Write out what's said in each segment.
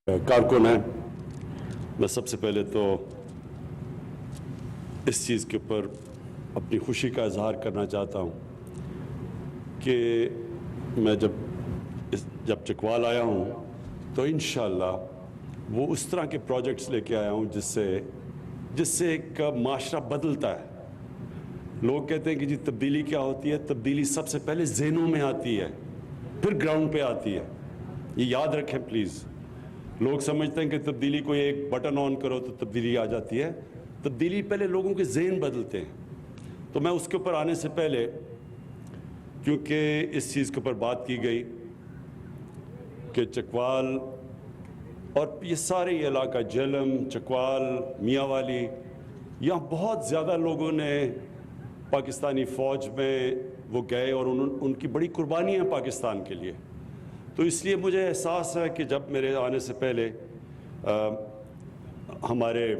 کارکن ہیں، میں سب سے پہلے تو اس چیز کے اوپر اپنی خوشی کا اظہار کرنا چاہتا ہوں کہ میں جب چکوال آیا ہوں تو انشاءاللہ وہ اس طرح کے پروجیکٹس لے کے آیا ہوں جس سے ایک معاشرہ بدلتا ہے۔ لوگ کہتے ہیں کہ جی تبدیلی کیا ہوتی ہے؟ تبدیلی سب سے پہلے ذہنوں میں آتی ہے، پھر گراؤنڈ پہ آتی ہے۔ یہ یاد رکھیں پلیز۔ لوگ سمجھتے ہیں کہ تبدیلی کو ایک بٹن آن کرو تو تبدیلی آ جاتی ہے۔ تبدیلی پہلے لوگوں کے ذہن بدلتے ہیں۔ تو میں اس کے اوپر آنے سے پہلے، کیونکہ اس چیز کے اوپر بات کی گئی کہ چکوال اور یہ سارے یہ علاقہ جہلم، چکوال، میاں والی، یہاں بہت زیادہ لوگوں نے پاکستانی فوج میں وہ گئے اور ان کی بڑی قربانی ہے پاکستان کے لیے۔ تو اس لیے مجھے احساس ہے کہ جب میرے آنے سے پہلے ہمارے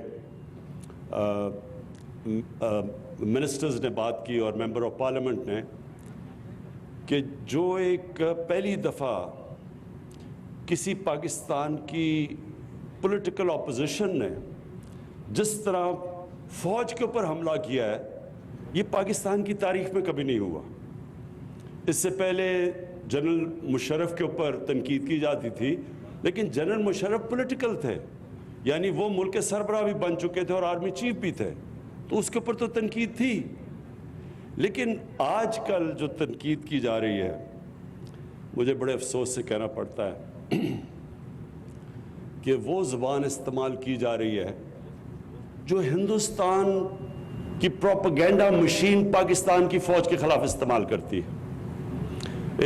منسٹرز نے بات کی اور ممبر آف پارلیمنٹ نے کہ جو ایک پہلی دفعہ کسی پاکستان کی پولیٹیکل اپوزیشن نے جس طرح فوج کے اوپر حملہ کیا ہے، یہ پاکستان کی تاریخ میں کبھی نہیں ہوا۔ اس سے پہلے جنرل مشرف کے اوپر تنقید کی جاتی تھی، لیکن جنرل مشرف پولیٹیکل تھے، یعنی وہ ملک کے سربراہ بھی بن چکے تھے اور آرمی چیف بھی تھے، تو اس کے اوپر تو تنقید تھی۔ لیکن آج کل جو تنقید کی جا رہی ہے، مجھے بڑے افسوس سے کہنا پڑتا ہے کہ وہ زبان استعمال کی جا رہی ہے جو ہندوستان کی پروپیگنڈا مشین پاکستان کی فوج کے خلاف استعمال کرتی ہے۔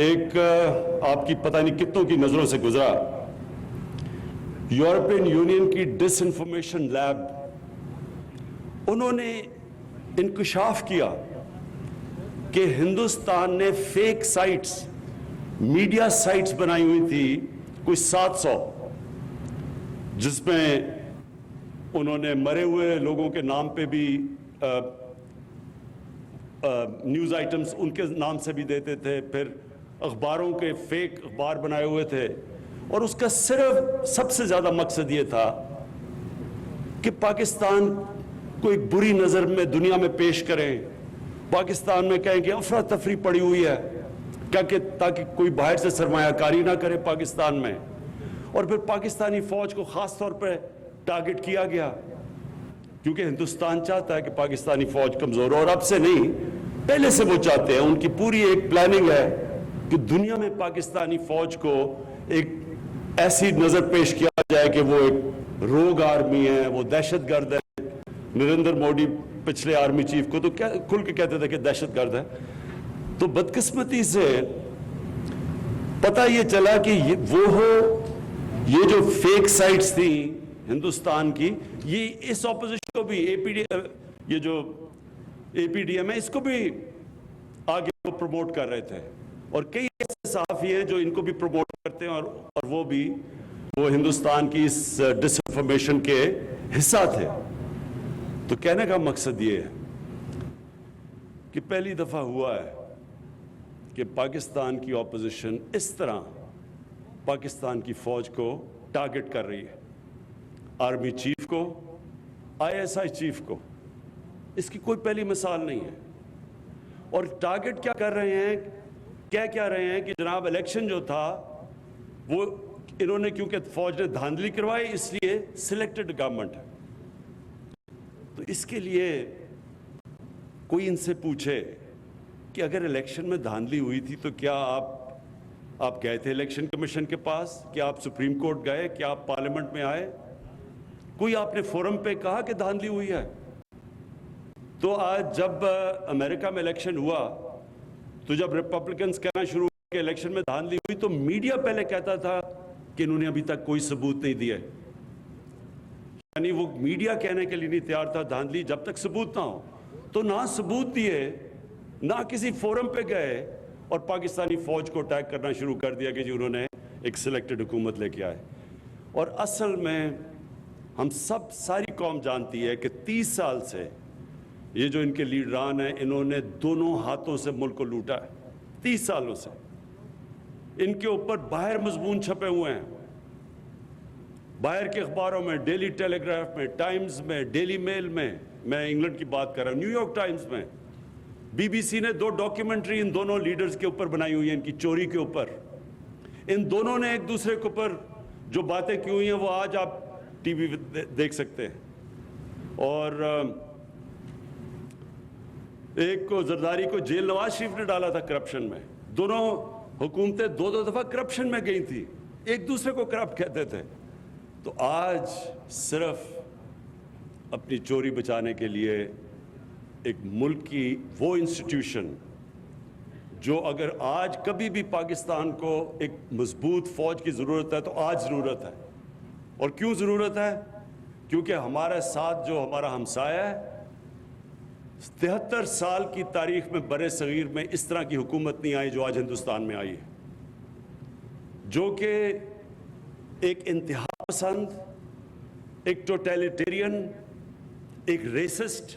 ایک آپ کی پتہ نہیں کتنوں کی نظروں سے گزرا، یورپین یونین کی ڈس انفارمیشن لیب، انہوں نے انکشاف کیا کہ ہندوستان نے فیک سائٹس، میڈیا سائٹس بنائی ہوئی تھی کوئی 700، جس میں انہوں نے مرے ہوئے لوگوں کے نام پہ بھی نیوز آئٹمز ان کے نام سے بھی دیتے تھے، پھر اخباروں کے فیک اخبار بنائے ہوئے تھے، اور اس کا صرف سب سے زیادہ مقصد یہ تھا کہ پاکستان کو ایک بری نظر میں دنیا میں پیش کریں، پاکستان میں کہیں کہ افراتفری پڑی ہوئی ہے، تاکہ کوئی باہر سے سرمایہ کاری نہ کرے پاکستان میں۔ اور پھر پاکستانی فوج کو خاص طور پر ٹارگٹ کیا گیا، کیونکہ ہندوستان چاہتا ہے کہ پاکستانی فوج کمزور ہو، اور اب سے نہیں، پہلے سے وہ چاہتے ہیں، ان کی پوری ایک پلاننگ ہے کہ دنیا میں پاکستانی فوج کو ایک ایسی نظر پیش کیا جائے کہ وہ ایک روگ آرمی ہے، وہ دہشت گرد ہے۔ نریندر موڈی پچھلے آرمی چیف کو تو کھل کے کہتے تھے کہ دہشت گرد ہے۔ تو بدقسمتی سے پتہ یہ چلا کہ یہ جو فیک سائٹس تھیں ہندوستان کی، یہ اس اپوزیشن کو بھی یہ جو اے پی ڈی ایم ہے، اس کو بھی آگے پروموٹ کر رہے تھے، اور کئی ایسے صحافی ہیں جو ان کو بھی پروموٹ کرتے ہیں، اور وہ ہندوستان کی اس ڈس انفارمیشن کے حصہ تھے۔ تو کہنے کا مقصد یہ ہے کہ پہلی دفعہ ہوا ہے کہ پاکستان کی اپوزیشن اس طرح پاکستان کی فوج کو ٹارگٹ کر رہی ہے، آرمی چیف کو، آئی ایس آئی چیف کو۔ اس کی کوئی پہلی مثال نہیں ہے۔ اور ٹارگٹ کیا کر رہے ہیں، کیا رہے ہیں کہ جناب الیکشن جو تھا وہ انہوں نے، کیونکہ فوج نے دھاندلی کروائی، اس لیے سلیکٹڈ گورنمنٹ ہے۔ تو اس کے لیے کوئی ان سے پوچھے کہ اگر الیکشن میں دھاندلی ہوئی تھی تو کیا آپ گئے تھے الیکشن کمیشن کے پاس؟ کیا آپ سپریم کورٹ گئے؟ کیا آپ پارلیمنٹ میں آئے؟ کوئی آپ نے فورم پہ کہا کہ دھاندلی ہوئی ہے؟ تو آج جب امریکہ میں الیکشن ہوا تو جب ریپبلکنز کہنا شروع کہ الیکشن میں دھاندلی ہوئی، تو میڈیا پہلے کہتا تھا کہ انہوں نے ابھی تک کوئی ثبوت نہیں دیا، یعنی وہ میڈیا کہنے کے لیے نہیں تیار تھا دھاندلی جب تک ثبوت نہ ہو۔ تو نہ ثبوت دیے، نہ کسی فورم پہ گئے، اور پاکستانی فوج کو اٹیک کرنا شروع کر دیا کہ جی انہوں نے ایک سلیکٹڈ حکومت لے کے آئے۔ اور اصل میں ہم ساری قوم جانتی ہے کہ 30 سال سے یہ جو ان کے لیڈران ہیں، انہوں نے دونوں ہاتھوں سے ملک کو لوٹا ہے۔ 30 سالوں سے ان کے اوپر باہر مضمون چھپے ہوئے ہیں، باہر کے اخباروں میں، ڈیلی ٹیلی گراف میں، ٹائمز میں، ڈیلی میل میں انگلینڈ کی بات کر رہا ہوں، نیو یارک ٹائمز میں، بی بی سی نے 2 ڈاکیومنٹری ان دونوں لیڈرز کے اوپر بنائی ہوئی ہیں، ان کی چوری کے اوپر۔ ان دونوں نے ایک دوسرے کے اوپر جو باتیں کی ہوئی ہیں وہ آج آپ ٹی وی دیکھ سکتے ہیں۔ اور ایک کو زرداری کو جیل نواز شریف نے ڈالا تھا کرپشن میں، دونوں حکومتیں 2 دفعہ کرپشن میں گئی تھی، ایک دوسرے کو کرپٹ کہتے تھے۔ تو آج صرف اپنی چوری بچانے کے لیے ایک ملک کی وہ انسٹیٹیوشن جو اگر آج کبھی بھی پاکستان کو ایک مضبوط فوج کی ضرورت ہے تو آج ضرورت ہے۔ اور کیوں ضرورت ہے؟ کیونکہ ہمارے ساتھ جو ہمارا ہمسایہ ہے، 73 سال کی تاریخ میں برِ صغیر میں اس طرح کی حکومت نہیں آئی جو آج ہندوستان میں آئی ہے، جو کہ ایک انتہا پسند، ایک ٹوٹیلیٹیرین، ایک ریسسٹ،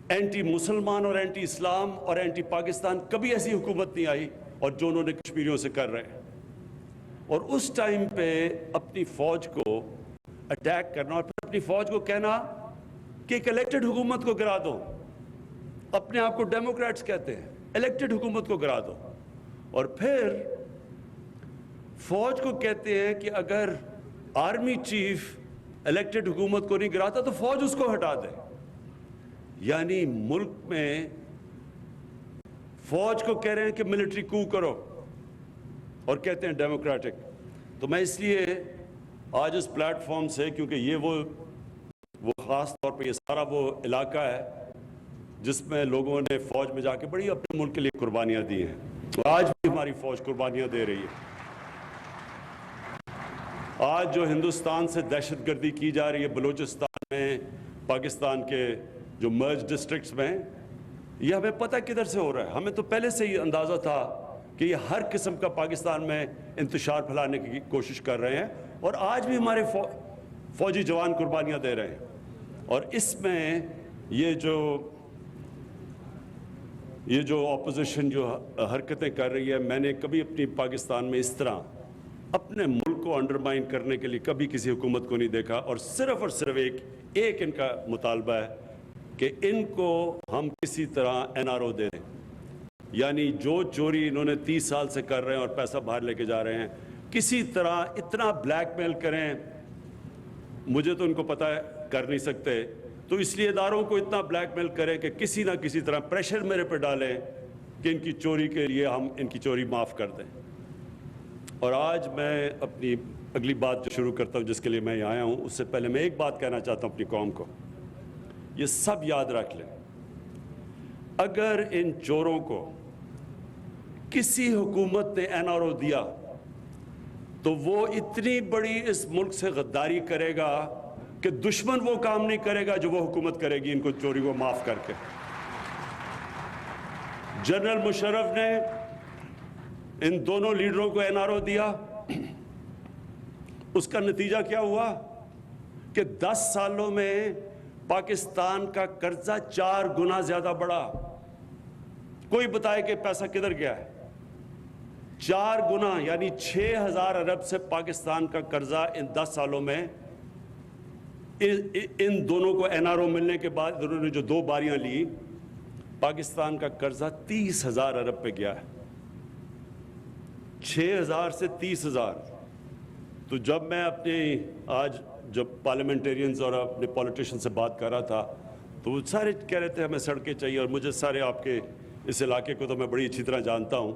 اینٹی مسلمان اور اینٹی اسلام اور اینٹی پاکستان، کبھی ایسی حکومت نہیں آئی اور جو انہوں نے کشمیریوں سے کر رہے ہیں۔ اور اس ٹائم پہ اپنی فوج کو اٹیک کرنا اور پھر اپنی فوج کو کہنا کہ ایک الیکٹڈ حکومت کو گرا دو، اپنے آپ کو ڈیموکریٹس کہتے ہیں، الیکٹڈ حکومت کو گرا دو، اور پھر فوج کو کہتے ہیں کہ اگر آرمی چیف الیکٹڈ حکومت کو نہیں گراتا تو فوج اس کو ہٹا دے۔ یعنی ملک میں فوج کو کہہ رہے ہیں کہ ملٹری کو کرو اور کہتے ہیں ڈیموکریٹک۔ تو میں اس لیے آج اس پلیٹ فارم سے، کیونکہ یہ وہ خاص طور پہ یہ سارا وہ علاقہ ہے جس میں لوگوں نے فوج میں جا کے بڑی اپنے ملک کے لیے قربانیاں دی ہیں، آج بھی ہماری فوج قربانیاں دے رہی ہے۔ آج جو ہندوستان سے دہشت گردی کی جا رہی ہے بلوچستان میں، پاکستان کے جو مرج ڈسٹرکٹس میں، یہ ہمیں پتہ کدھر سے ہو رہا ہے۔ ہمیں تو پہلے سے ہی اندازہ تھا کہ یہ ہر قسم کا پاکستان میں انتشار پھیلانے کی کوشش کر رہے ہیں، اور آج بھی ہمارے فوجی جوان قربانیاں دے رہے ہیں۔ اور اس میں یہ جو اپوزیشن جو حرکتیں کر رہی ہے، میں نے کبھی اپنی پاکستان میں اس طرح اپنے ملک کو انڈرمائن کرنے کے لیے کبھی کسی حکومت کو نہیں دیکھا۔ اور صرف ایک ان کا مطالبہ ہے کہ ان کو ہم کسی طرح NRO دے دیں، یعنی جو چوری انہوں نے 30 سال سے کر رہے ہیں اور پیسہ باہر لے کے جا رہے ہیں، کسی طرح اتنا بلیک میل کریں، مجھے تو ان کو پتہ ہے کر نہیں سکتے، تو اس لیے اداروں کو اتنا بلیک میل کریں کہ کسی نہ کسی طرح پریشر میرے پہ ڈالیں کہ ان کی چوری کے لیے ہم ان کی چوری معاف کر دیں۔ اور آج میں اپنی اگلی بات جو شروع کرتا ہوں، جس کے لیے میں یہاں آیا ہوں، اس سے پہلے میں ایک بات کہنا چاہتا ہوں اپنی قوم کو، یہ سب یاد رکھ لیں، اگر ان چوروں کو کسی حکومت نے NRO دیا تو وہ اتنی بڑی اس ملک سے غداری کرے گا کہ دشمن وہ کام نہیں کرے گا جو وہ حکومت کرے گی ان کو چوری کو معاف کر کے۔ جنرل مشرف نے ان دونوں لیڈروں کو NRO دیا، اس کا نتیجہ کیا ہوا کہ 10 سالوں میں پاکستان کا قرضہ 4 گنا زیادہ بڑھا۔ کوئی بتائے کہ پیسہ کدھر گیا ہے؟ 4 گنا، یعنی 6000 ارب سے پاکستان کا قرضہ ان 10 سالوں میں، ان دونوں کو NRO ملنے کے بعد انہوں نے جو 2 باریاں لی، پاکستان کا قرضہ 30,000 ارب پہ گیا ہے، 6000 سے 30,000۔ تو جب میں آج جب پارلیمنٹیرینز اور اپنے پولیٹیشن سے بات کر رہا تھا تو وہ سارے کہہ رہے تھے ہمیں سڑکیں چاہیے، اور مجھے سارے آپ کے اس علاقے کو تو میں بڑی اچھی طرح جانتا ہوں،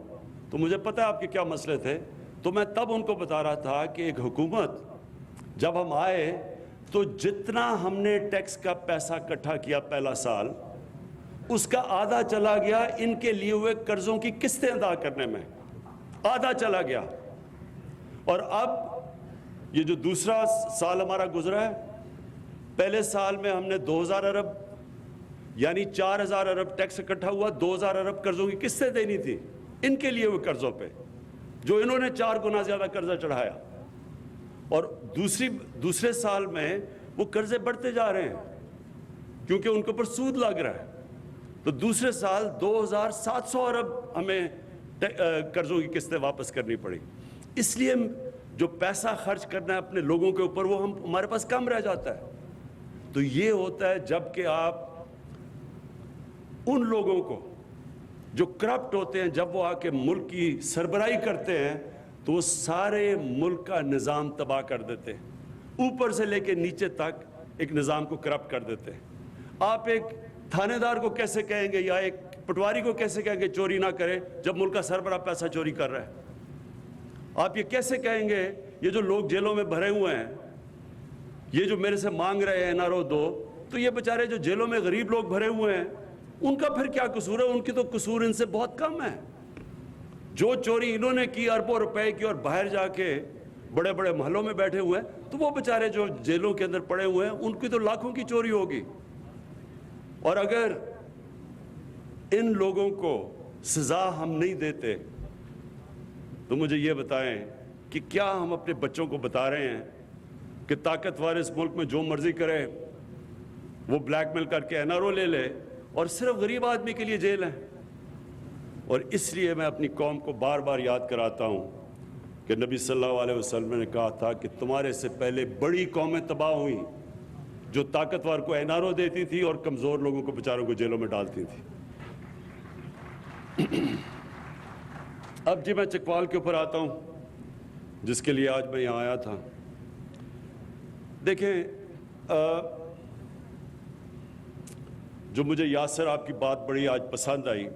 تو مجھے پتہ ہے آپ کے کیا مسئلے تھے۔ تو میں تب ان کو بتا رہا تھا کہ ایک حکومت جب ہم آئے تو جتنا ہم نے ٹیکس کا پیسہ اکٹھا کیا پہلا سال، اس کا آدھا چلا گیا ان کے لیے ہوئے قرضوں کی قسطیں ادا کرنے میں، آدھا چلا گیا۔ اور اب یہ جو دوسرا سال ہمارا گزرا ہے، پہلے سال میں ہم نے 2000 ارب یعنی 4000 ارب ٹیکس اکٹھا ہوا، 2000 ارب قرضوں کی قسطیں دینی تھی ان کے لیے ہوئے قرضوں پہ، جو انہوں نے 4 گنا زیادہ قرضہ چڑھایا۔ اور دوسرے سال میں وہ قرضے بڑھتے جا رہے ہیں کیونکہ ان کے اوپر سود لگ رہا ہے، تو دوسرے سال 2700 ارب ہمیں قرضوں کی قسطیں واپس کرنی پڑی۔ اس لیے جو پیسہ خرچ کرنا ہے اپنے لوگوں کے اوپر وہ ہمارے پاس کم رہ جاتا ہے. تو یہ ہوتا ہے جب کہ آپ ان لوگوں کو جو کرپٹ ہوتے ہیں جب وہ آ کے ملک کی سربراہی کرتے ہیں تو وہ سارے ملک کا نظام تباہ کر دیتے ہیں, اوپر سے لے کے نیچے تک ایک نظام کو کرپٹ کر دیتے ہیں. آپ ایک تھانے دار کو کیسے کہیں گے یا ایک پٹواری کو کیسے کہیں گے چوری نہ کرے جب ملک کا سربراہ پیسہ چوری کر رہا ہے؟ آپ یہ کیسے کہیں گے یہ جو لوگ جیلوں میں بھرے ہوئے ہیں, یہ جو میرے سے مانگ رہے ہیں NRO 2, تو یہ بیچارے جو جیلوں میں غریب لوگ بھرے ہوئے ہیں ان کا پھر کیا قصور ہے؟ ان کی تو قصور ان سے بہت کم ہے. جو چوری انہوں نے کی اربوں روپے کی اور باہر جا کے بڑے بڑے محلوں میں بیٹھے ہوئے ہیں, تو وہ بیچارے جو جیلوں کے اندر پڑے ہوئے ہیں ان کی تو لاکھوں کی چوری ہوگی. اور اگر ان لوگوں کو سزا ہم نہیں دیتے تو مجھے یہ بتائیں کہ کیا ہم اپنے بچوں کو بتا رہے ہیں کہ طاقتور اس ملک میں جو مرضی کرے وہ بلیک میل کر کے NRO لے لے اور صرف غریب آدمی کے لیے جیل ہے؟ اور اس لیے میں اپنی قوم کو بار بار یاد کراتا ہوں کہ نبی صلی اللہ علیہ وسلم نے کہا تھا کہ تمہارے سے پہلے بڑی قومیں تباہ ہوئیں جو طاقتور کو NRO دیتی تھی اور کمزور لوگوں کو بیچاروں کو جیلوں میں ڈالتی تھی. اب جی میں چکوال کے اوپر آتا ہوں جس کے لیے آج میں یہاں آیا تھا. دیکھیں جو مجھے یاسر آپ کی بات بڑی آج پسند آئی,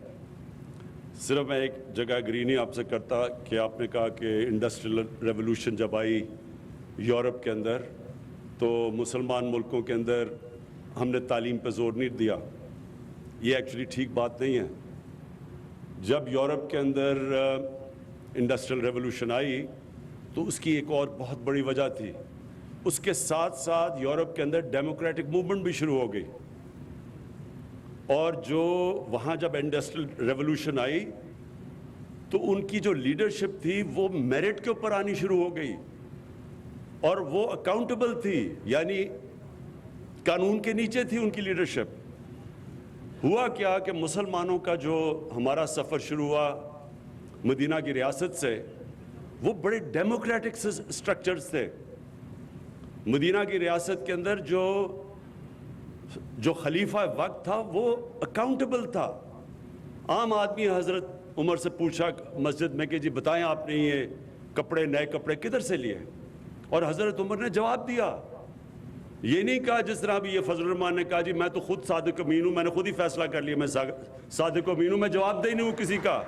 صرف میں ایک جگہ اگری نہیں آپ سے کرتا کہ آپ نے کہا کہ انڈسٹریل ریولوشن جب آئی یورپ کے اندر تو مسلمان ملکوں کے اندر ہم نے تعلیم پہ زور نہیں دیا. یہ ایکچولی ٹھیک بات نہیں ہے. جب یورپ کے اندر انڈسٹریل ریولوشن آئی تو اس کی ایک اور بہت بڑی وجہ تھی, اس کے ساتھ ساتھ یورپ کے اندر ڈیموکریٹک موومنٹ بھی شروع ہو گئی. اور جو وہاں جب انڈسٹریل ریولوشن آئی تو ان کی جو لیڈرشپ تھی وہ میرٹ کے اوپر آنی شروع ہو گئی اور وہ اکاؤنٹیبل تھی, یعنی قانون کے نیچے تھی ان کی لیڈرشپ. ہوا کیا کہ مسلمانوں کا جو ہمارا سفر شروع ہوا مدینہ کی ریاست سے, وہ بڑے ڈیموکریٹک سٹرکچرز تھے. مدینہ کی ریاست کے اندر جو خلیفہ وقت تھا وہ اکاؤنٹیبل تھا. عام آدمی حضرت عمر سے پوچھا مسجد میں کہ جی بتائیں آپ نے یہ کپڑے نئے کپڑے کدھر سے لیے, اور حضرت عمر نے جواب دیا. یہ نہیں کہا جس طرح بھی یہ فضل الرحمان نے کہا جی میں تو خود صادق امین ہوں, میں نے خود ہی فیصلہ کر لیا میں صادق امین ہوں, میں جواب دہ نہیں ہوں کسی کا.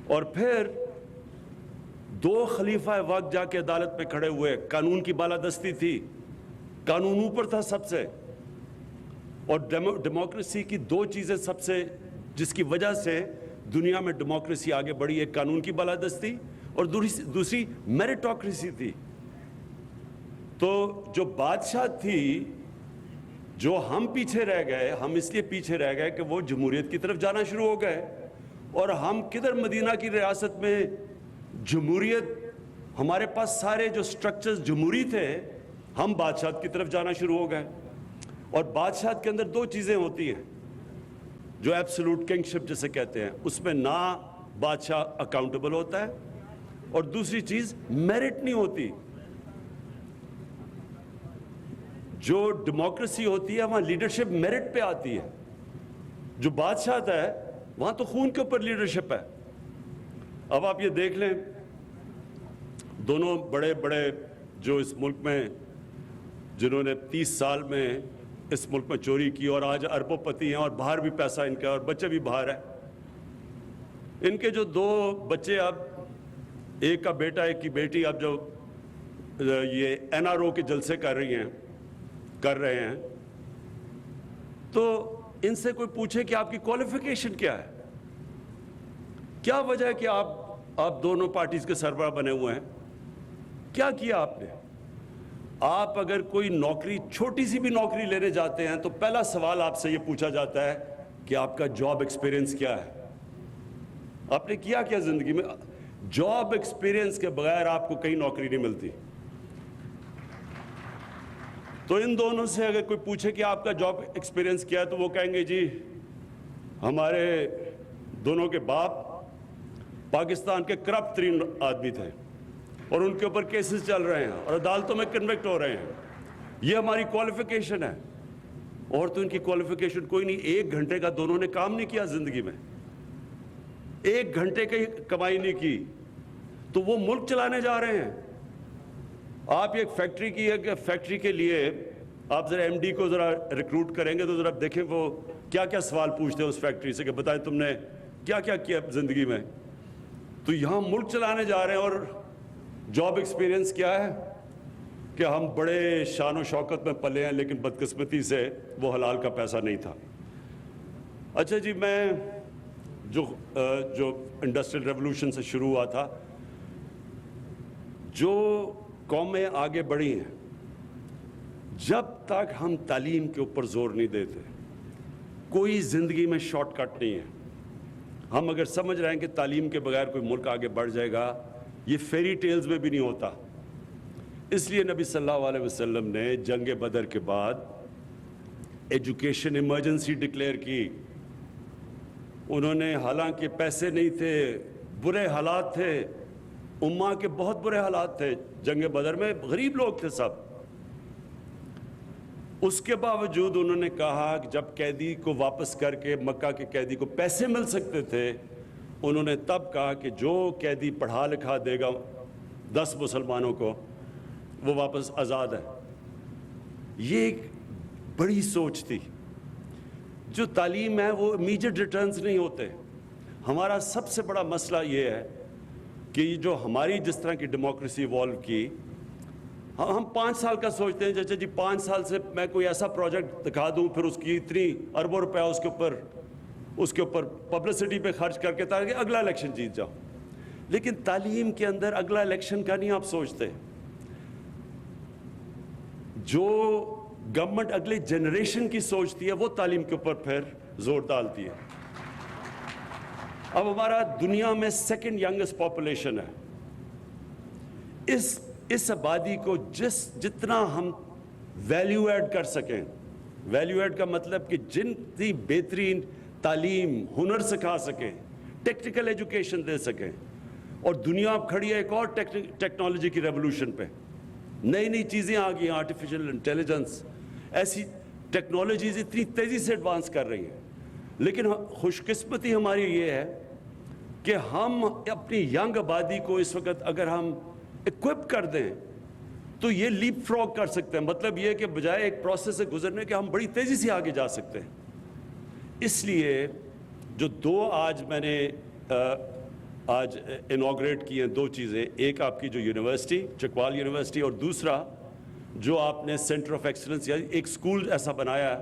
اور پھر 2 خلیفہ وقت جا کے عدالت میں کھڑے ہوئے. قانون کی بالادستی تھی, قانون اوپر تھا سب سے. اور ڈیموکریسی کی 2 چیزیں سب سے جس کی وجہ سے دنیا میں ڈیموکریسی آگے بڑھی, ایک قانون کی بالادستی اور دوسری میریٹوکریسی تھی. تو جو بادشاہ تھی جو ہم پیچھے رہ گئے, ہم اس لیے پیچھے رہ گئے کہ وہ جمہوریت کی طرف جانا شروع ہو گئے. اور ہم کدھر مدینہ کی ریاست میں جمہوریت, ہمارے پاس سارے جو سٹرکچرز جمہوری تھے, ہم بادشاہت کی طرف جانا شروع ہو گئے. اور بادشاہت کے اندر 2 چیزیں ہوتی ہیں جو ایبسولوٹ کنگشپ جسے کہتے ہیں, اس میں نہ بادشاہ اکاؤنٹیبل ہوتا ہے اور دوسری چیز میرٹ نہیں ہوتی. جو ڈیموکریسی ہوتی ہے وہاں لیڈرشپ میرٹ پہ آتی ہے, جو بادشاہت ہے وہاں تو خون کے اوپر لیڈرشپ ہے. اب آپ یہ دیکھ لیں دونوں بڑے بڑے جو اس ملک میں جنہوں نے 30 سال میں اس ملک میں چوری کی اور آج اربوں پتی ہیں اور باہر بھی پیسہ ان کا اور بچے بھی باہر ہیں, ان کے جو 2 بچے, اب ایک کا بیٹا ایک کی بیٹی اب جو یہ NRO کے جلسے کر رہے ہیں, تو ان سے کوئی پوچھے کہ آپ کی کوالیفیکیشن کیا ہے, کیا وجہ ہے کہ آپ دونوں پارٹیز کے سربراہ بنے ہوئے ہیں, کیا کیا آپ نے؟ آپ اگر کوئی نوکری, چھوٹی سی بھی نوکری لینے جاتے ہیں تو پہلا سوال آپ سے یہ پوچھا جاتا ہے کہ آپ کا جاب ایکسپیرینس کیا ہے, آپ نے کیا کیا زندگی میں. جاب ایکسپیرینس کے بغیر آپ کو کہیں نوکری نہیں ملتی. تو ان دونوں سے اگر کوئی پوچھے کہ آپ کا جاب ایکسپیرینس کیا ہے تو وہ کہیں گے جی ہمارے دونوں کے باپ پاکستان کے کرپٹ ترین آدمی تھے اور ان کے اوپر کیسز چل رہے ہیں اور عدالتوں میں کنوکٹ ہو رہے ہیں. یہ ہماری کوالیفیکیشن ہے. اور تو ان کی کوالیفیکیشن کوئی نہیں. 1 گھنٹے کا دونوں نے کام نہیں کیا زندگی میں, 1 گھنٹے کی کمائی نہیں کی, تو وہ ملک چلانے جا رہے ہیں. آپ ایک فیکٹری کی ہے کہ فیکٹری کے لیے آپ ذرا ایم ڈی کو ذرا ریکروٹ کریں گے تو ذرا دیکھیں وہ کیا کیا سوال پوچھتے ہیں اس فیکٹری سے کہ بتائیں تم نے کیا کیا کیا زندگی میں. تو یہاں ملک چلانے جا رہے ہیں اور جاب ایکسپیرینس کیا ہے کہ ہم بڑے شان و شوکت میں پلے ہیں لیکن بدقسمتی سے وہ حلال کا پیسہ نہیں تھا. اچھا جی, میں جو انڈسٹریل ریولوشن سے شروع ہوا تھا, جو قومیں آگے بڑھی ہیں, جب تک ہم تعلیم کے اوپر زور نہیں دیتے کوئی زندگی میں شارٹ کٹ نہیں ہے. ہم اگر سمجھ رہے ہیں کہ تعلیم کے بغیر کوئی ملک آگے بڑھ جائے گا, یہ فیری ٹیلز میں بھی نہیں ہوتا. اس لیے نبی صلی اللہ علیہ وسلم نے جنگ بدر کے بعد ایجوکیشن ایمرجنسی ڈکلیئر کی. انہوں نے, حالانکہ پیسے نہیں تھے, برے حالات تھے, امہ کے بہت برے حالات تھے, جنگ بدر میں غریب لوگ تھے سب, اس کے باوجود انہوں نے کہا کہ جب قیدی کو واپس کر کے, مکہ کے قیدی کو پیسے مل سکتے تھے, انہوں نے تب کہا کہ جو قیدی پڑھا لکھا دے گا 10 مسلمانوں کو وہ واپس آزاد ہے. یہ ایک بڑی سوچ تھی. جو تعلیم ہے وہ امیجیٹ ریٹرنز نہیں ہوتے. ہمارا سب سے بڑا مسئلہ یہ ہے کہ یہ جو ہماری جس طرح کی ڈیموکریسی ایوالو کی, ہم 5 سال کا سوچتے ہیں چچا جی 5 سال سے میں کوئی ایسا پروجیکٹ دکھا دوں, پھر اس کی اتنی اربوں روپیہ اس کے اوپر پبلسٹی پہ خرچ کر کے تاکہ اگلا الیکشن جیت جاؤ. لیکن تعلیم کے اندر اگلا الیکشن کا نہیں آپ سوچتے. جو گورنمنٹ اگلے جنریشن کی سوچتی ہے وہ تعلیم کے اوپر پھر زور ڈالتی ہے. اب ہمارا دنیا میں 2nd ینگسٹ پاپولیشن ہے. اس آبادی کو جتنا ہم ویلیو ایڈ کر سکیں, ویلیو ایڈ کا مطلب کہ جتنی بہترین تعلیم, ہنر سکھا سکیں, ٹیکنیکل ایجوکیشن دے سکیں. اور دنیا اب کھڑی ہے ایک اور ٹیکنالوجی کی ریولوشن پہ. نئی نئی چیزیں آ گئی ہیں, آرٹیفیشل انٹیلیجنس, ایسی ٹیکنالوجیز اتنی تیزی سے ایڈوانس کر رہی ہیں. لیکن خوش قسمتی ہماری یہ ہے کہ ہم اپنی ینگ آبادی کو اس وقت اگر ہم اکوپ کر دیں تو یہ لیپ فراگ کر سکتے ہیں. مطلب یہ کہ بجائے ایک پروسیس سے گزرنے کے ہم بڑی تیزی سے آگے جا سکتے ہیں. اس لیے جو 2 آج میں نے آج انوگریٹ کی ہیں 2 چیزیں, ایک آپ کی جو یونیورسٹی چکوال یونیورسٹی, اور دوسرا جو آپ نے سینٹر آف ایکسلنس یا ایک سکول ایسا بنایا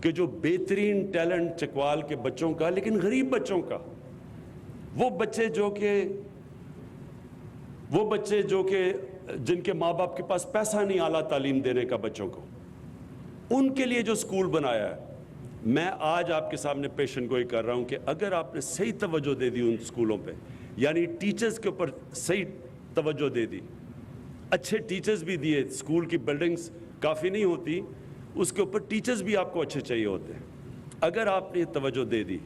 کہ جو بہترین ٹیلنٹ چکوال کے بچوں کا, لیکن غریب بچوں کا, وہ بچے جو کہ جن کے ماں باپ کے پاس پیسہ نہیں اعلیٰ تعلیم دینے کا بچوں کو, ان کے لیے جو سکول بنایا ہے. میں آج آپ کے سامنے پیشن گوئی کر رہا ہوں کہ اگر آپ نے صحیح توجہ دے دی ان سکولوں پہ, یعنی ٹیچرز کے اوپر صحیح توجہ دے دی, اچھے ٹیچرز بھی دیے, سکول کی بلڈنگز کافی نہیں ہوتی, اس کے اوپر ٹیچرز بھی آپ کو اچھے چاہیے ہوتے ہیں. اگر آپ نے توجہ دے دی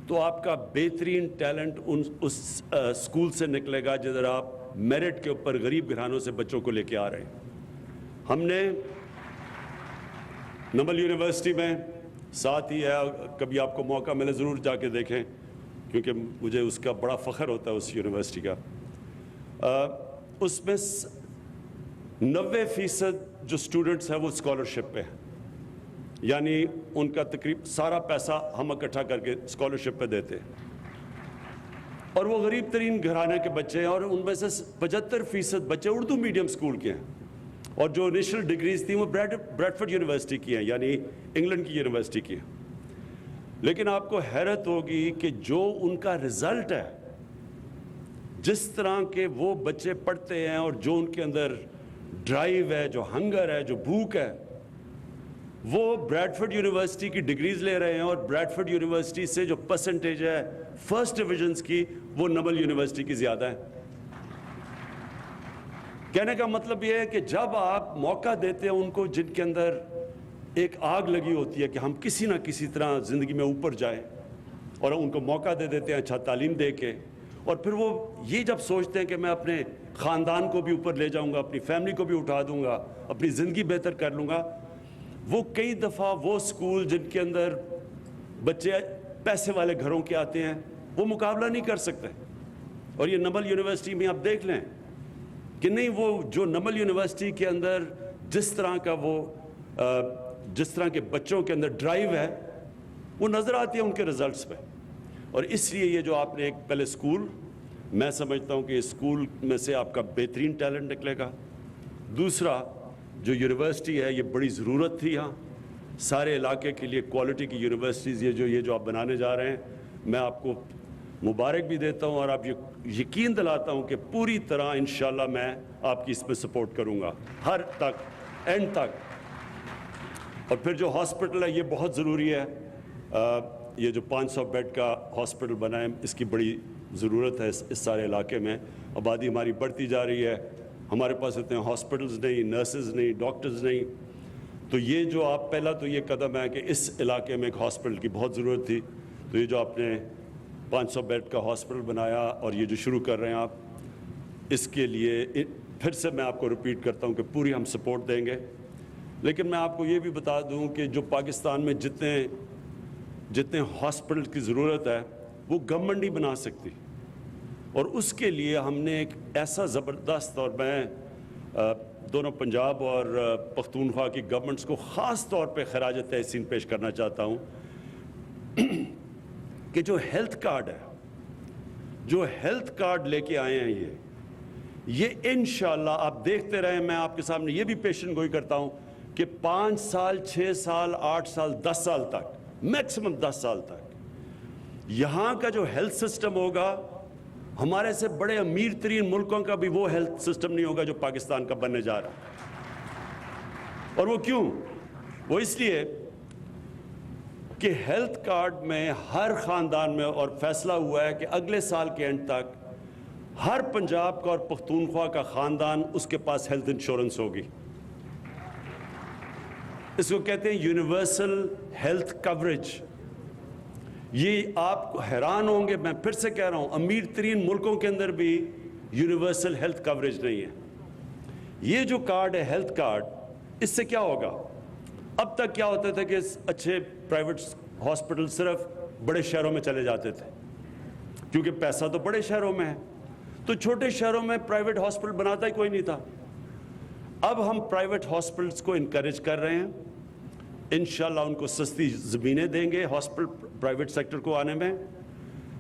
تو آپ کا بہترین ٹیلنٹ اس سکول سے نکلے گا جدھر آپ میرٹ کے اوپر غریب گھرانوں سے بچوں کو لے کے آ رہے ہیں. ہم نے نمل یونیورسٹی میں ساتھ ہی ہے, کبھی آپ کو موقع ملے ضرور جا کے دیکھیں کیونکہ مجھے اس کا بڑا فخر ہوتا ہے اس یونیورسٹی کا. اس میں 90% جو سٹوڈنٹس ہیں وہ اسکالرشپ پہ ہیں, یعنی ان کا تقریب سارا پیسہ ہم اکٹھا کر کے اسکالرشپ پہ دیتے ہیں. اور وہ غریب ترین گھرانے کے بچے ہیں, اور ان میں سے 75% بچے اردو میڈیم سکول کے ہیں, اور جو انیشل ڈگریز تھیں وہ بریڈفورڈ یونیورسٹی کی ہیں, یعنی انگلینڈ کی یونیورسٹی کی ہیں. لیکن آپ کو حیرت ہوگی کہ جو ان کا رزلٹ ہے, جس طرح کے وہ بچے پڑھتے ہیں اور جو ان کے اندر ڈرائیو ہے, جو ہنگر ہے, جو بھوک ہے, وہ بریڈفورڈ یونیورسٹی کی ڈگریز لے رہے ہیں. اور بریڈفورڈ یونیورسٹی سے جو پرسنٹیج ہے فرسٹ ڈویژنز کی وہ نمل یونیورسٹی کی زیادہ ہے. کہنے کا مطلب یہ ہے کہ جب آپ موقع دیتے ہیں ان کو جن کے اندر ایک آگ لگی ہوتی ہے کہ ہم کسی نہ کسی طرح زندگی میں اوپر جائیں, اور ان کو موقع دے دیتے ہیں اچھا تعلیم دے کے, اور پھر وہ یہ جب سوچتے ہیں کہ میں اپنے خاندان کو بھی اوپر لے جاؤں گا, اپنی فیملی کو بھی اٹھا دوں گا, اپنی زندگی بہتر کر لوں گا, وہ کئی دفعہ وہ سکول جن کے اندر بچے پیسے والے گھروں کے آتے ہیں وہ مقابلہ نہیں کر سکتے. اور یہ نمل یونیورسٹی میں آپ دیکھ لیں کہ نہیں, وہ جو نمل یونیورسٹی کے اندر جس طرح کے بچوں کے اندر ڈرائیو ہے وہ نظر آتی ہے ان کے رزلٹس پہ. اور اس لیے یہ جو آپ نے ایک پہلے اسکول, میں سمجھتا ہوں کہ اسکول میں سے آپ کا بہترین ٹیلنٹ نکلے گا. دوسرا جو یونیورسٹی ہے یہ بڑی ضرورت تھی یہاں سارے علاقے کے لیے, کوالٹی کی یونیورسٹیز یہ جو آپ بنانے جا رہے ہیں, میں آپ کو مبارک بھی دیتا ہوں اور آپ یقین دلاتا ہوں کہ پوری طرح انشاءاللہ میں آپ کی اس میں سپورٹ کروں گا ہر تک اینڈ تک. اور پھر جو ہاسپٹل ہے یہ بہت ضروری ہے. یہ جو 500 بیڈ کا ہاسپٹل بنا ہے اس کی بڑی ضرورت ہے اس سارے علاقے میں. آبادی ہماری بڑھتی جا رہی ہے, ہمارے پاس اتنے ہاسپٹلز نہیں, نرسز نہیں, ڈاکٹرز نہیں. تو یہ جو آپ پہلا تو یہ قدم ہے کہ اس علاقے میں ایک ہاسپٹل کی بہت ضرورت تھی. تو یہ جو آپ نے 500 بیڈ کا ہاسپٹل بنایا اور یہ جو شروع کر رہے ہیں آپ, اس کے لیے پھر سے میں آپ کو ریپیٹ کرتا ہوں کہ پوری ہم سپورٹ دیں گے. لیکن میں آپ کو یہ بھی بتا دوں کہ جو پاکستان میں جتنے ہاسپٹل کی ضرورت ہے وہ گورنمنٹ نہیں بنا سکتی, اور اس کے لیے ہم نے ایک ایسا زبردست, اور میں دونوں پنجاب اور پختونخوا کی گورنمنٹس کو خاص طور پہ خراج تحسین پیش کرنا چاہتا ہوں کہ جو ہیلتھ کارڈ ہے, جو ہیلتھ کارڈ لے کے آئے ہیں یہ انشاءاللہ آپ دیکھتے رہیں. میں آپ کے سامنے یہ بھی پیشن گوئی کرتا ہوں کہ 5 سال 6 سال 8 سال 10 سال تک, میکسیمم 10 سال تک یہاں کا جو ہیلتھ سسٹم ہوگا, ہمارے سے بڑے امیر ترین ملکوں کا بھی وہ ہیلتھ سسٹم نہیں ہوگا جو پاکستان کا بننے جا رہا ہے. اور وہ کیوں؟ وہ اس لیے کہ ہیلتھ کارڈ میں ہر خاندان میں, اور فیصلہ ہوا ہے کہ اگلے سال کے اینڈ تک ہر پنجاب کا اور پختونخوا کا خاندان اس کے پاس ہیلتھ انشورنس ہوگی. اس کو کہتے ہیں یونیورسل ہیلتھ کوریج. یہ آپ حیران ہوں گے, میں پھر سے کہہ رہا ہوں, امیر ترین ملکوں کے اندر بھی یونیورسل ہیلتھ کوریج نہیں ہے. یہ جو کارڈ ہے ہیلتھ کارڈ, اس سے کیا ہوگا؟ اب تک کیا ہوتا تھا کہ اچھے پرائیویٹ ہاسپٹل صرف بڑے شہروں میں چلے جاتے تھے کیونکہ پیسہ تو بڑے شہروں میں ہے, تو چھوٹے شہروں میں پرائیویٹ ہاسپٹل بناتا ہی کوئی نہیں تھا. اب ہم پرائیویٹ ہاسپٹلس کو انکریج کر رہے ہیں, انشاءاللہ ان کو سستی زمینیں دیں گے ہاسپٹل پرائیویٹ سیکٹر کو آنے میں.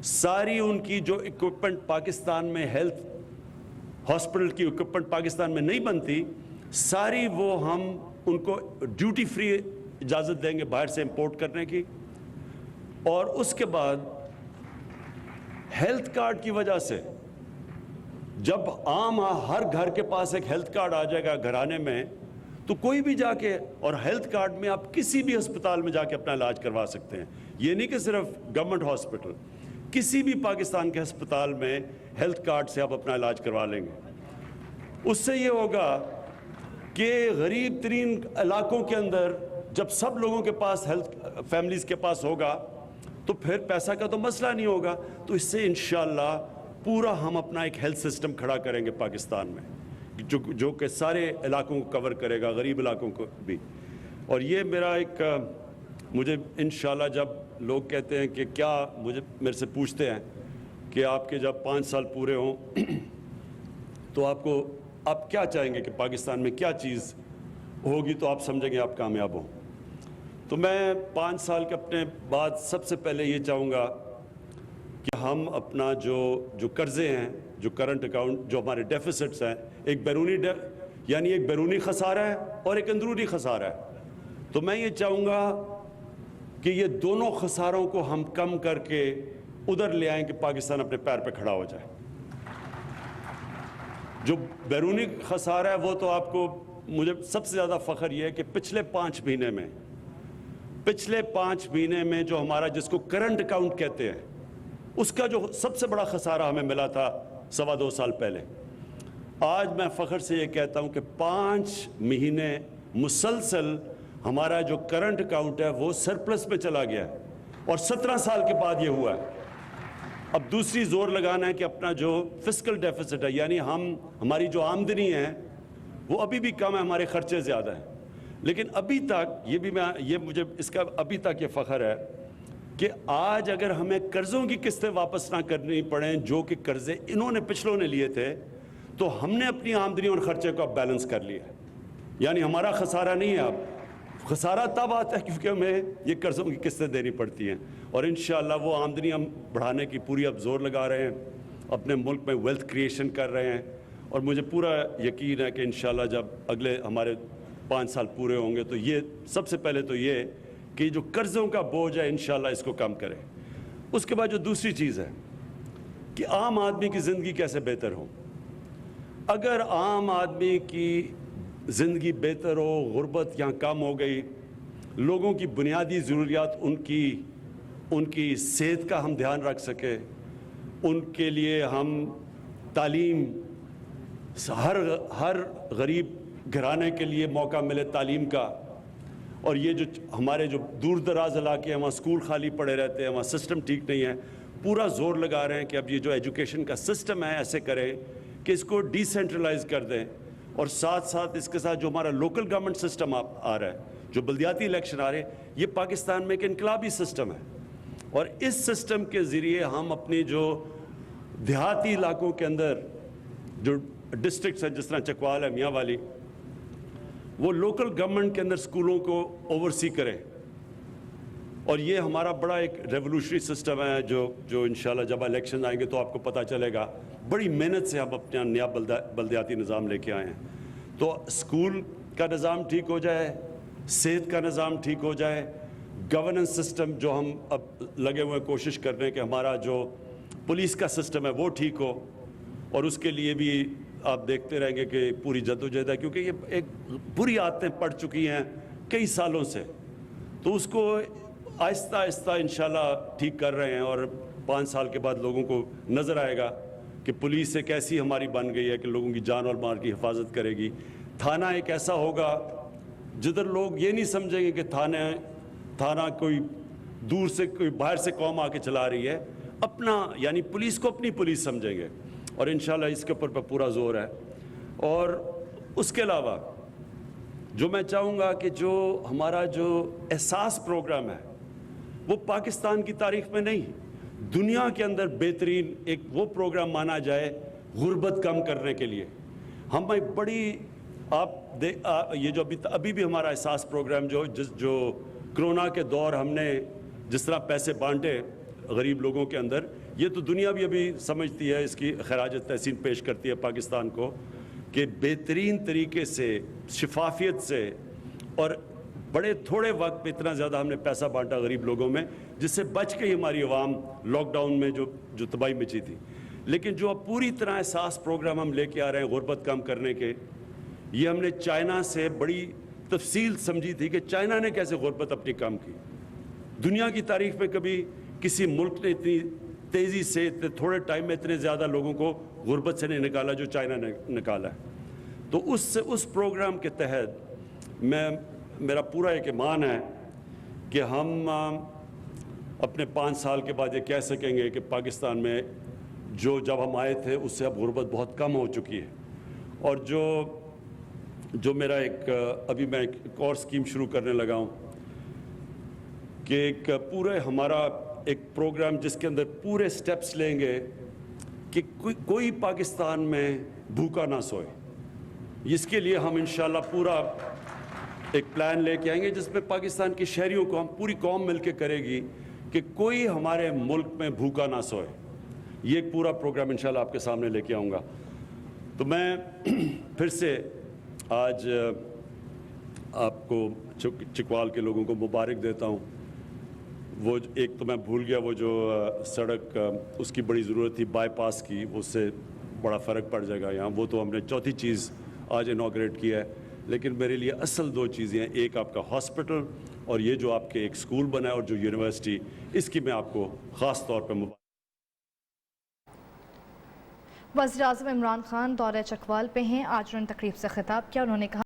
ساری ان کی جو اکوپمنٹ پاکستان میں, ہیلتھ ہاسپٹل کی اکوپمنٹ پاکستان میں نہیں بنتی, ساری وہ ہم ان کو ڈیوٹی فری اجازت دیں گے باہر سے امپورٹ کرنے کی. اور اس کے بعد ہیلتھ کارڈ کی وجہ سے جب عام ہر گھر کے پاس ایک ہیلتھ کارڈ آ جائے گا گھرانے میں, تو کوئی بھی جا کے, اور ہیلتھ کارڈ میں آپ کسی بھی ہسپتال میں جا کے اپنا علاج کروا سکتے ہیں. یہ نہیں کہ صرف گورنمنٹ ہاسپٹل, کسی بھی پاکستان کے ہسپتال میں ہیلتھ کارڈ سے آپ اپنا علاج کروا لیں گے. اس سے یہ ہوگا کہ غریب ترین علاقوں کے اندر جب سب لوگوں کے پاس ہیلتھ فیملیز کے پاس ہوگا تو پھر پیسہ کا تو مسئلہ نہیں ہوگا. تو اس سے انشاءاللہ پورا ہم اپنا ایک ہیلتھ سسٹم کھڑا کریں گے پاکستان میں, جو کہ سارے علاقوں کو کور کرے گا, غریب علاقوں کو بھی. اور یہ میرا ایک, مجھے انشاءاللہ جب لوگ کہتے ہیں کہ کیا, میرے سے پوچھتے ہیں کہ آپ کے جب 5 سال پورے ہوں تو آپ کیا چاہیں گے کہ پاکستان میں کیا چیز ہوگی تو آپ سمجھیں گے آپ کامیاب ہوں. تو میں 5 سال کے اپنے بعد سب سے پہلے یہ چاہوں گا کہ ہم اپنا جو قرضے ہیں, جو کرنٹ اکاؤنٹ, جو ہمارے ڈیفیسٹس ہیں, ایک بیرونی خسارہ ہے اور ایک اندرونی خسارہ ہے. تو میں یہ چاہوں گا کہ یہ دونوں خساروں کو ہم کم کر کے ادھر لے آئیں کہ پاکستان اپنے پیر پہ کھڑا ہو جائے. جو بیرونی خسارہ ہے وہ تو آپ کو, مجھے سب سے زیادہ فخر یہ ہے کہ پچھلے 5 مہینے میں جو ہمارا, جس کو کرنٹ اکاؤنٹ کہتے ہیں, اس کا جو سب سے بڑا خسارہ ہمیں ملا تھا 2.25 سال پہلے, آج میں فخر سے یہ کہتا ہوں کہ 5 مہینے مسلسل ہمارا جو کرنٹ اکاؤنٹ ہے وہ سرپلس میں چلا گیا ہے, اور 17 سال کے بعد یہ ہوا ہے. اب دوسری زور لگانا ہے کہ اپنا جو فسکل ڈیفیسٹ ہے، یعنی ہماری جو آمدنی ہے وہ ابھی بھی کم ہے، ہمارے خرچے زیادہ ہیں، لیکن ابھی تک مجھے اس کا ابھی تک یہ فخر ہے کہ آج اگر ہمیں قرضوں کی قسطیں واپس نہ کرنی پڑیں جو کہ قرضے انہوں نے پچھلوں نے لیے تھے، تو ہم نے اپنی آمدنی اور خرچے کو اب بیلنس کر لیا ہے، یعنی ہمارا خسارہ نہیں ہے۔ اب خسارہ تب آتا ہے کیونکہ ہمیں یہ قرضوں کی قسطیں دینی پڑتی ہیں، اور انشاءاللہ وہ آمدنی ہم بڑھانے کی پوری اب زور لگا رہے ہیں، اپنے ملک میں ویلتھ کریشن کر رہے ہیں، اور مجھے پورا یقین ہے کہ انشاءاللہ جب اگلے ہمارے 5 سال پورے ہوں گے تو یہ سب سے پہلے تو یہ کہ جو قرضوں کا بوجھ ہے انشاءاللہ اس کو کم کریں۔ اس کے بعد جو دوسری چیز ہے کہ عام آدمی کی زندگی کیسے بہتر ہو۔ اگر عام آدمی کی زندگی بہتر ہو، غربت یہاں کم ہو گئی، لوگوں کی بنیادی ضروریات ان کی صحت کا ہم دھیان رکھ سکے، ان کے لیے ہم تعلیم، ہر غریب گھرانے کے لیے موقع ملے تعلیم کا، اور یہ جو ہمارے جو دور دراز علاقے ہیں وہاں اسکول خالی پڑے رہتے ہیں، وہاں سسٹم ٹھیک نہیں ہے، پورا زور لگا رہے ہیں کہ اب یہ جو ایجوکیشن کا سسٹم ہے ایسے کریں کہ اس کو ڈی سینٹرلائز کر دیں، اور ساتھ ساتھ اس کے ساتھ جو ہمارا لوکل گورنمنٹ سسٹم آ رہا ہے، جو بلدیاتی الیکشن آ رہے ہیں، یہ پاکستان میں ایک انقلابی سسٹم ہے، اور اس سسٹم کے ذریعے ہم اپنی جو دیہاتی علاقوں کے اندر جو ڈسٹرکٹس ہیں جس طرح چکوال ہے، میاں والی، وہ لوکل گورنمنٹ کے اندر سکولوں کو اوورسی کریں، اور یہ ہمارا بڑا ایک ریولوشنری سسٹم ہے جو انشاءاللہ جب الیکشن آئیں گے تو آپ کو پتہ چلے گا، بڑی محنت سے ہم اپنا نیا بلدیاتی نظام لے کے آئے ہیں۔ تو اسکول کا نظام ٹھیک ہو جائے، صحت کا نظام ٹھیک ہو جائے، گورننس سسٹم جو ہم اب لگے ہوئے کوشش کر رہے ہیں کہ ہمارا جو پولیس کا سسٹم ہے وہ ٹھیک ہو، اور اس کے لیے بھی آپ دیکھتے رہیں گے کہ پوری جدوجہد ہے، کیونکہ یہ ایک بری عادتیں پڑ چکی ہیں کئی سالوں سے، تو اس کو آہستہ آہستہ انشاءاللہ ٹھیک کر رہے ہیں، اور 5 سال کے بعد لوگوں کو نظر آئے گا کہ پولیس ایک ایسی ہماری بن گئی ہے کہ لوگوں کی جان اور مال کی حفاظت کرے گی۔ تھانہ ایک ایسا ہوگا جدھر لوگ یہ نہیں سمجھیں گے کہ تھانہ کوئی دور سے کوئی باہر سے قوم آ کے چلا رہی ہے، اپنا یعنی پولیس کو اپنی پولیس سمجھیں گے، اور انشاءاللہ اس کے اوپر پورا زور ہے۔ اور اس کے علاوہ جو میں چاہوں گا کہ جو ہمارا جو احساس پروگرام ہے وہ پاکستان کی تاریخ میں نہیں، دنیا کے اندر بہترین ایک وہ پروگرام مانا جائے غربت کم کرنے کے لیے۔ ہم ایک بڑی یہ جو ابھی بھی ہمارا احساس پروگرام جو کرونا کے دور ہم نے جس طرح پیسے بانٹے غریب لوگوں کے اندر، یہ تو دنیا بھی ابھی سمجھتی ہے، اس کی خراج تحسین پیش کرتی ہے پاکستان کو کہ بہترین طریقے سے شفافیت سے اور بڑے تھوڑے وقت میں اتنا زیادہ ہم نے پیسہ بانٹا غریب لوگوں میں، جس سے بچ کے ہماری عوام لاک ڈاؤن میں جو تباہی مچی تھی۔ لیکن جو اب پوری طرح احساس پروگرام ہم لے کے آ رہے ہیں غربت کم کرنے کے، یہ ہم نے چائنا سے بڑی تفصیل سمجھی تھی کہ چائنا نے کیسے غربت اپنی کم کی۔ دنیا کی تاریخ میں کبھی کسی ملک نے اتنی تیزی سے اتنے تھوڑے ٹائم میں اتنے زیادہ لوگوں کو غربت سے نہیں نکالا جو چائنا نے نکالا ہے۔ تو اس پروگرام کے تحت میرا پورا ایک ایمان ہے کہ ہم اپنے 5 سال کے بعد یہ کہہ سکیں گے کہ پاکستان میں جب ہم آئے تھے اس سے اب غربت بہت کم ہو چکی ہے، اور جو میرا ابھی میں ایک اور اسکیم شروع کرنے لگا ہوں کہ ایک پورے ہمارا ایک پروگرام جس کے اندر پورے سٹیپس لیں گے کہ کوئی پاکستان میں بھوکا نہ سوئے۔ اس کے لیے ہم انشاءاللہ پورا ایک پلان لے کے آئیں گے جس میں پاکستان کے شہریوں کو ہم پوری قوم مل کے کرے گی کہ کوئی ہمارے ملک میں بھوکا نہ سوئے۔ یہ ایک پورا پروگرام انشاءاللہ آپ کے سامنے لے کے آؤں گا۔ تو میں پھر سے آج آپ کو چکوال کے لوگوں کو مبارک دیتا ہوں۔ وہ ایک تو میں بھول گیا، وہ جو سڑک اس کی بڑی ضرورت تھی بائی پاس کی، اس سے بڑا فرق پڑ جائے گا یہاں، وہ تو ہم نے چوتھی چیز آج انوگریٹ کیا ہے۔ لیکن میرے لیے اصل 2 چیزیں ہیں، ایک آپ کا ہاسپٹل اور یہ جو آپ کے ایک اسکول بنا ہے اور جو یونیورسٹی، اس کی میں آپ کو خاص طور پہ مبارک۔ وزیر اعظم عمران خان دورہ چکوال پہ ہیں، آج انہوں نے تقریب سے خطاب کیا، انہوں نے کہا